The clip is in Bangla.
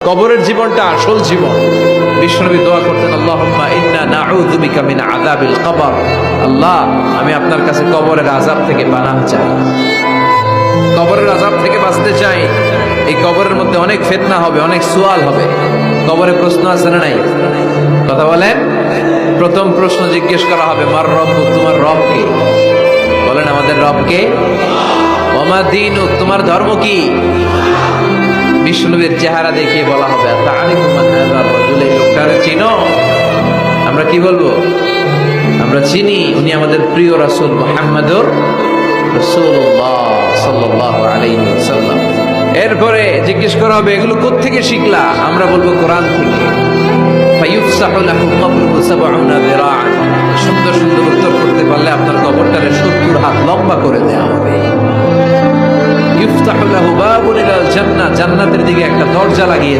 কবরের জীবনটা আসল জীবন। বিশ্বনবী দোয়া করতেন, আল্লাহুম্মা ইন্না নাউযু বিকা মিন আযাবিল কবর। আল্লাহ, আমি আপনার কাছে কবরের আযাব থেকে পানাহ চাই, কবরের আযাব থেকে বাঁচতে চাই। এই কবরের মধ্যে অনেক ফিতনা হবে, অনেক সুয়াল হবে। কবরে প্রশ্ন আছে না নাই? কথা বলেন। প্রথম প্রশ্ন জিজ্ঞেস করা হবে, মার রব্বুক, তোমার রব কে? বলেন, আমাদের রব কে? ওয়া মা দীনুক, তোমার ধর্ম কি? বিষ্ণুবীর চেহারা দেখিয়ে বলা হবে, তাআরিফু মান হাযার রাজুল, এই লোকটারে চিনো? আমরা কি বলবো? আমরা চিনি, উনি আমাদের প্রিয় রাসূল মুহাম্মদুর রাসূলুল্লাহ সাল্লাল্লাহু আলাইহি ওয়াসাল্লাম। এরপরে জিজ্ঞেস করা হবে, এগুলো কোত্থেকে শিখলা? আমরা বলবো, কোরআন থেকে। ফায়ুফসাহু লাহু কবরুহু ৭০ যিরাআন। সুন্দর সুন্দর উত্তর করতে পারলে আপনার কবরটারে ৭০ হাত লম্বা করে দেওয়া হবে। ইফতাহু লাহু বাবুন ইলাল জান্নাহ, জান্নাতের দিকে একটা দরজা লাগিয়ে